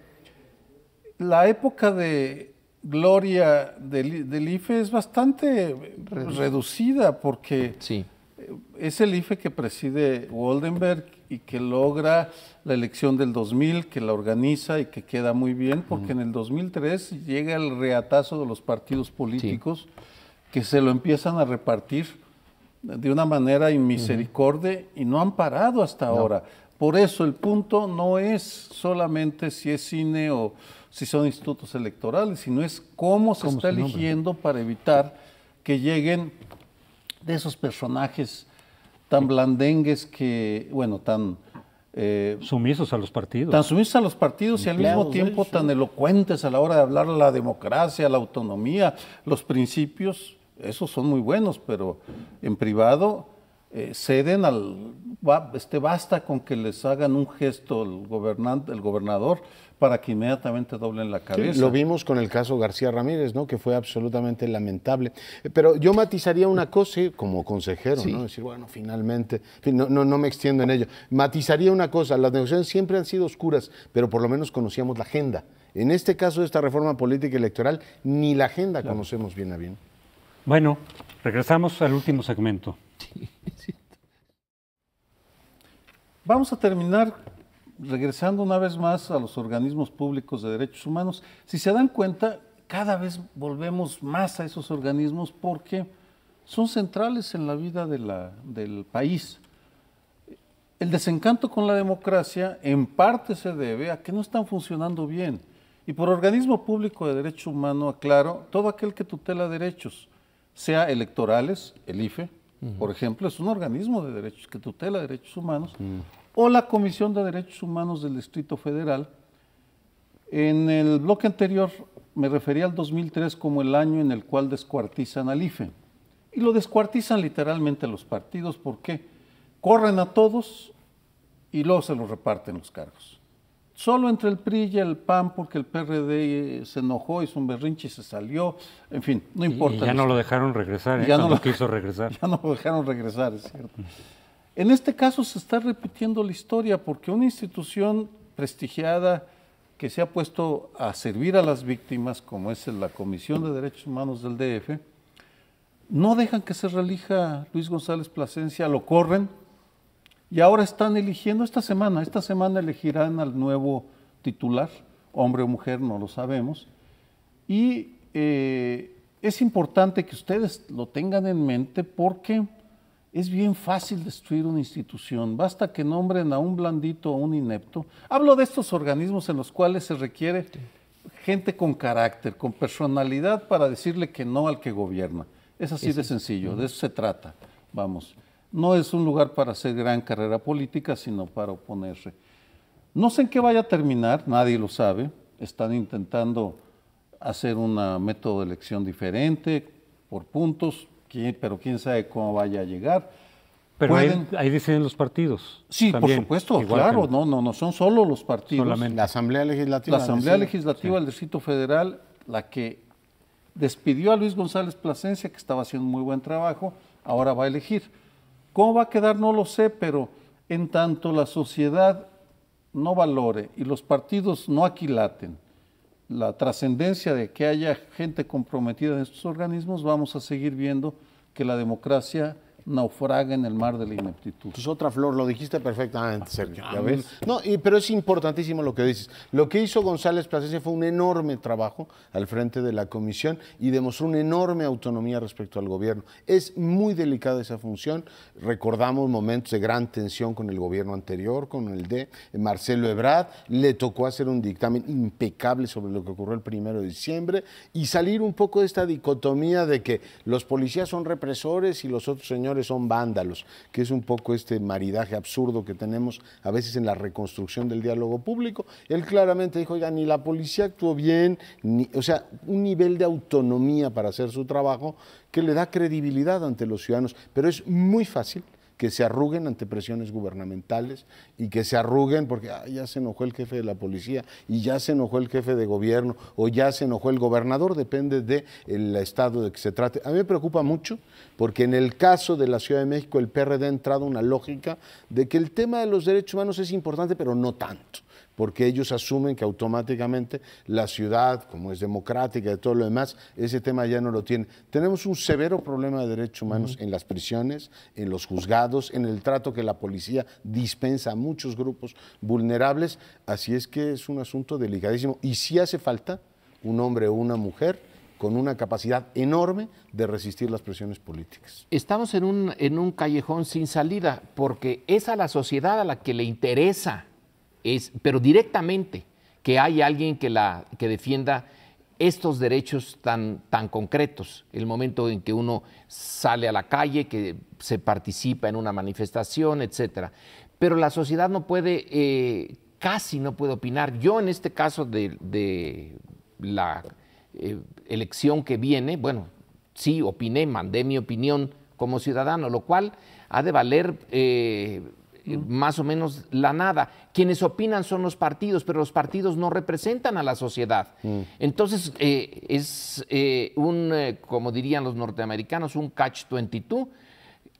la época de gloria del IFE es bastante reducida, porque es el IFE que preside Woldenberg y que logra la elección del 2000, que la organiza y que queda muy bien, porque en el 2003 llega el reatazo de los partidos políticos que se lo empiezan a repartir de una manera inmisericordia y no han parado hasta ahora. Por eso el punto no es solamente si es cine o si son institutos electorales, sino es cómo se está eligiendo para evitar que lleguen de esos personajes tan blandengues que, bueno, tan... sumisos a los partidos. Tan sumisos a los partidos y al mismo tiempo tan elocuentes a la hora de hablar de la democracia, la autonomía, los principios. Esos son muy buenos, pero en privado ceden al basta con que les hagan un gesto el gobernador para que inmediatamente doblen la cabeza. Sí, lo vimos con el caso García Ramírez, ¿no? Que fue absolutamente lamentable. Pero yo matizaría una cosa como consejero, Sí. ¿no? Decir, bueno, finalmente, en fin, no me extiendo en ello. Matizaría una cosa, las negociaciones siempre han sido oscuras, pero por lo menos conocíamos la agenda. En este caso de esta reforma política electoral, ni la agenda conocemos bien a bien. Bueno, regresamos al último segmento. Vamos a terminar regresando una vez más a los organismos públicos de derechos humanos. Si se dan cuenta, cada vez volvemos más a esos organismos porque son centrales en la vida del país. El desencanto con la democracia en parte se debe a que no están funcionando bien. Y por organismo público de derechos humanos, aclaro, todo aquel que tutela derechos, sea electorales, el IFE, por ejemplo, es un organismo de derechos que tutela derechos humanos, o la Comisión de Derechos Humanos del Distrito Federal. En el bloque anterior me refería al 2003 como el año en el cual descuartizan al IFE. Y lo descuartizan literalmente los partidos porque corren a todos y luego se los reparten los cargos. Solo entre el PRI y el PAN, porque el PRD se enojó, hizo un berrinche y se salió, en fin, no importa. Y ya no lo dejaron regresar, Ya cuando no lo- quiso regresar. Ya no lo dejaron regresar, es cierto. En este caso se está repitiendo la historia porque una institución prestigiada que se ha puesto a servir a las víctimas, como es la Comisión de Derechos Humanos del DF, no dejan que se reelija Luis González Plasencia, lo corren y ahora están eligiendo esta semana elegirán al nuevo titular, hombre o mujer, no lo sabemos, y es importante que ustedes lo tengan en mente porque es bien fácil destruir una institución, basta que nombren a un blandito o un inepto. Hablo de estos organismos en los cuales se requiere gente con carácter, con personalidad para decirle que no al que gobierna. Es así de sencillo, de eso se trata, vamos. No es un lugar para hacer gran carrera política, sino para oponerse. No sé en qué vaya a terminar, nadie lo sabe, están intentando hacer un método de elección diferente, por puntos, pero quién sabe cómo vaya a llegar. Pero Pueden- ahí deciden los partidos. Sí, también, por supuesto, igual claro, que- no son solo los partidos. Solamente. La Asamblea Legislativa. La Asamblea decía. Legislativa del Distrito Federal, la que despidió a Luis González Plasencia, que estaba haciendo un muy buen trabajo, ahora va a elegir. ¿Cómo va a quedar? No lo sé, pero en tanto la sociedad no valore y los partidos no aquilaten la trascendencia de que haya gente comprometida en estos organismos, vamos a seguir viendo que la democracia naufraga en el mar de la ineptitud. Pues otra flor, lo dijiste perfectamente, Sergio. ¿Ya ves? No, pero es importantísimo lo que dices. Lo que hizo González Plasencia fue un enorme trabajo al frente de la comisión y demostró una enorme autonomía respecto al gobierno. Es muy delicada esa función. Recordamos momentos de gran tensión con el gobierno anterior, con el de Marcelo Ebrard. Le tocó hacer un dictamen impecable sobre lo que ocurrió el 1 de diciembre y salir un poco de esta dicotomía de que los policías son represores y los otros señores son vándalos, que es un poco este maridaje absurdo que tenemos a veces en la reconstrucción del diálogo público. Él claramente dijo, oiga, ni la policía actuó bien, o sea, un nivel de autonomía para hacer su trabajo que le da credibilidad ante los ciudadanos, pero es muy fácil que se arruguen ante presiones gubernamentales y que se arruguen porque ya se enojó el jefe de la policía y ya se enojó el jefe de gobierno o ya se enojó el gobernador, depende del estado de que se trate. A mí me preocupa mucho porque en el caso de la Ciudad de México el PRD ha entrado a una lógica de que el tema de los derechos humanos es importante, pero no tanto, porque ellos asumen que automáticamente la ciudad, como es democrática y todo lo demás, ese tema ya no lo tiene. Tenemos un severo problema de derechos humanos en las prisiones, en los juzgados, en el trato que la policía dispensa a muchos grupos vulnerables, así es que es un asunto delicadísimo y sí hace falta un hombre o una mujer con una capacidad enorme de resistir las presiones políticas. Estamos en un callejón sin salida porque es a la sociedad a la que le interesa, pero directamente, que hay alguien que defienda estos derechos tan concretos. El momento en que uno sale a la calle, que se participa en una manifestación, etcétera. Pero la sociedad no puede, casi no puede opinar. Yo en este caso de la elección que viene, bueno, sí opiné, mandé mi opinión como ciudadano, lo cual ha de valer más o menos la nada. Quienes opinan son los partidos, pero los partidos no representan a la sociedad. Entonces, es como dirían los norteamericanos, un catch-22.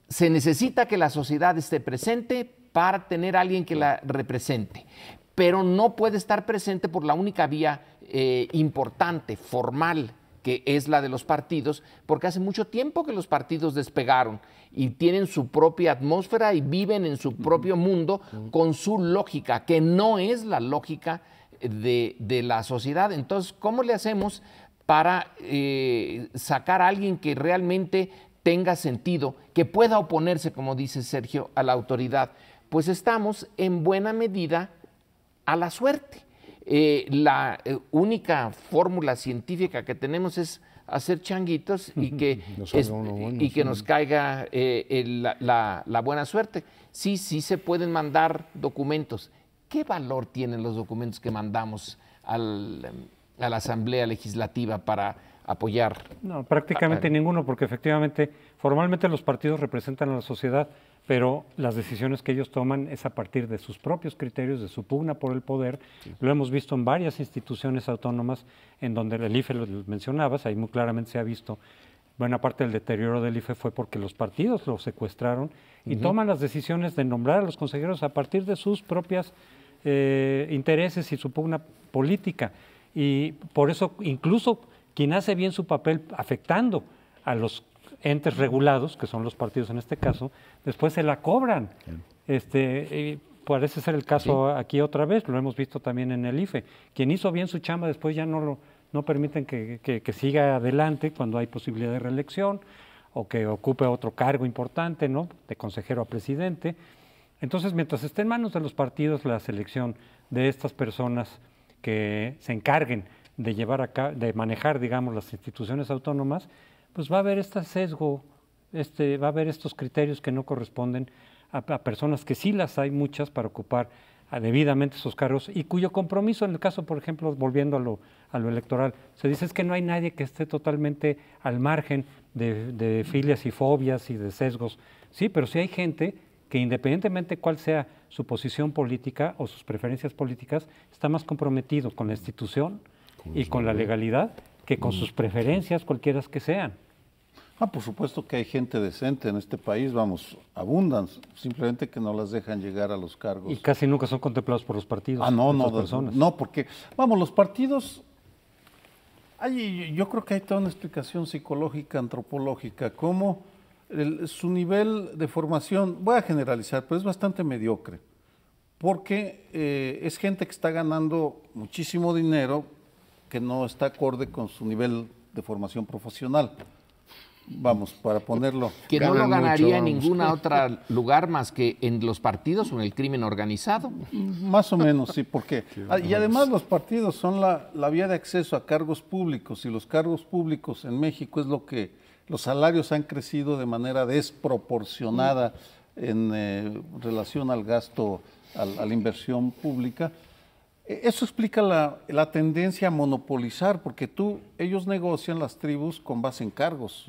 Se necesita que la sociedad esté presente para tener a alguien que la represente, pero no puede estar presente por la única vía importante, formal, que es la de los partidos, porque hace mucho tiempo que los partidos despegaron y tienen su propia atmósfera y viven en su propio mundo con su lógica, que no es la lógica de la sociedad. Entonces, ¿cómo le hacemos para sacar a alguien que realmente tenga sentido, que pueda oponerse, como dice Sergio, a la autoridad? Pues estamos en buena medida a la suerte. La única fórmula científica que tenemos es hacer changuitos y que nos caiga la buena suerte. Sí se pueden mandar documentos. ¿Qué valor tienen los documentos que mandamos a la Asamblea Legislativa para apoyar? No, prácticamente ninguno, porque efectivamente, formalmente los partidos representan a la sociedad, pero las decisiones que ellos toman es a partir de sus propios criterios, de su pugna por el poder. Sí. Lo hemos visto en varias instituciones autónomas, en donde el IFE lo mencionabas, ahí muy claramente se ha visto, buena parte del deterioro del IFE fue porque los partidos lo secuestraron y toman las decisiones de nombrar a los consejeros a partir de sus propios intereses y su pugna política. Y por eso, incluso quien hace bien su papel afectando a los entes regulados, que son los partidos en este caso, después se la cobran. Parece ser el caso aquí otra vez, lo hemos visto también en el IFE. Quien hizo bien su chamba después ya no permiten que siga adelante cuando hay posibilidad de reelección o que ocupe otro cargo importante, ¿no?, de consejero a presidente. Entonces, mientras esté en manos de los partidos la selección de estas personas que se encarguen de de manejar, digamos, las instituciones autónomas, pues va a haber este sesgo, va a haber estos criterios que no corresponden a personas que sí las hay muchas para ocupar debidamente esos cargos y cuyo compromiso, en el caso, por ejemplo, volviendo a lo electoral, se dice es que no hay nadie que esté totalmente al margen de filias y fobias y de sesgos. Sí, pero sí hay gente que independientemente cuál sea su posición política o sus preferencias políticas, está más comprometido con la institución y con la legalidad que con sus preferencias, cualquiera que sean. Por supuesto que hay gente decente en este país, vamos, abundan, simplemente que no las dejan llegar a los cargos. Y casi nunca son contemplados por los partidos. No, porque, vamos, los partidos, yo creo que hay toda una explicación psicológica, antropológica, cómo su nivel de formación, voy a generalizar, pero es bastante mediocre, porque es gente que está ganando muchísimo dinero que no está acorde con su nivel de formación profesional. Vamos, para ponerlo. Que no lo ganaría en ningún otro lugar más que en los partidos o en el crimen organizado. Más o menos, sí, porque. Y además los partidos son la vía de acceso a cargos públicos, y los cargos públicos en México es lo que los salarios han crecido de manera desproporcionada en relación al gasto, a la inversión pública. Eso explica la tendencia a monopolizar, porque ellos negocian las tribus con base en cargos.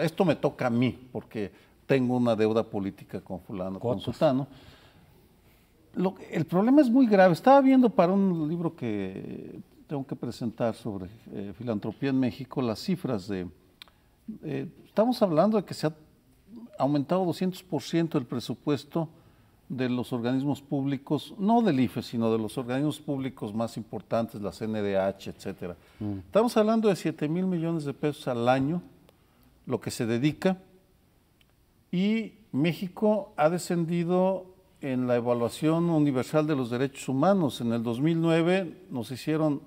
Esto me toca a mí, porque tengo una deuda política con fulano, con sutano. El problema es muy grave. Estaba viendo para un libro que tengo que presentar sobre filantropía en México, las cifras estamos hablando de que se ha aumentado 200% el presupuesto de los organismos públicos, no del IFE, sino de los organismos públicos más importantes, la CNDH, etcétera. Estamos hablando de 7,000 millones de pesos al año, lo que se dedica, y México ha descendido en la evaluación universal de los derechos humanos. En el 2009 nos hicieron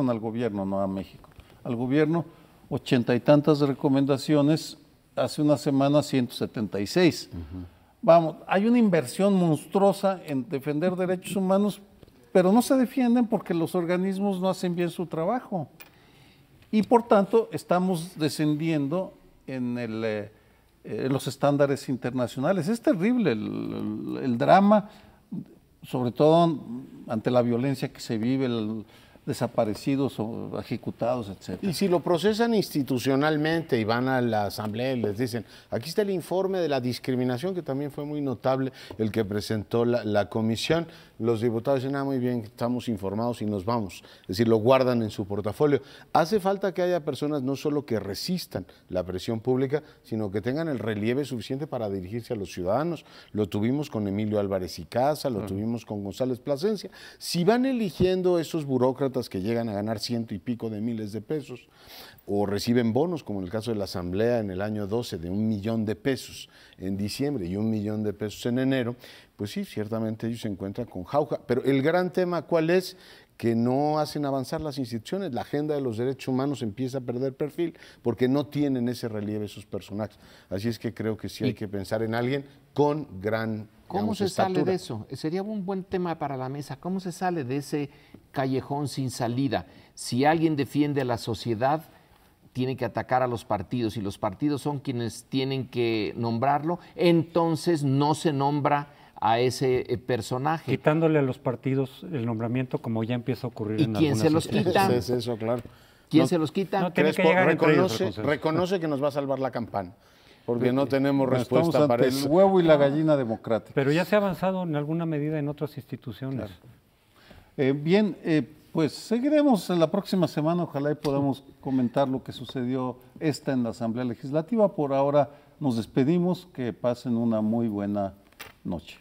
al gobierno, no a México, al gobierno 80 y tantas recomendaciones, hace una semana 176. Vamos, hay una inversión monstruosa en defender derechos humanos, pero no se defienden porque los organismos no hacen bien su trabajo. Y por tanto, estamos descendiendo en los estándares internacionales. Es terrible el drama, sobre todo ante la violencia que se vive, desaparecidos o ejecutados, etcétera. Y si lo procesan institucionalmente y van a la asamblea y les dicen, aquí está el informe de la discriminación, que también fue muy notable el que presentó la comisión, los diputados dicen, muy bien, estamos informados y nos vamos. Es decir, lo guardan en su portafolio. Hace falta que haya personas no solo que resistan la presión pública, sino que tengan el relieve suficiente para dirigirse a los ciudadanos. Lo tuvimos con Emilio Álvarez y Casa, lo tuvimos con González Plasencia. Si van eligiendo esos burócratas que llegan a ganar 100 y pico de miles de pesos, o reciben bonos, como en el caso de la Asamblea en el año 12, de 1 millón de pesos en diciembre y 1 millón de pesos en enero, pues sí, ciertamente ellos se encuentran con jauja. Pero el gran tema, ¿cuál es? Que no hacen avanzar las instituciones. La agenda de los derechos humanos empieza a perder perfil porque no tienen ese relieve esos personajes. Así es que creo que sí hay que pensar en alguien con gran ¿Cómo se estatura. sale de eso? Sería un buen tema para la mesa. ¿Cómo se sale de ese callejón sin salida? Si alguien defiende a la sociedad, tiene que atacar a los partidos y los partidos son quienes tienen que nombrarlo, entonces no se nombra a ese personaje. Quitándole a los partidos el nombramiento, como ya empieza a ocurrir en ¿Y quién se los quita? Es eso, claro. ¿Quién se los quita? No, tiene que Crespo llegar entre ellos, reconoce que nos va a salvar la campana, porque no tenemos Bueno, respuesta estamos para ante eso. el huevo y la gallina democrática. Pero ya se ha avanzado en alguna medida en otras instituciones. Bien, pues seguiremos en la próxima semana, ojalá y podamos comentar lo que sucedió en la Asamblea Legislativa. Por ahora nos despedimos, que pasen una muy buena noche.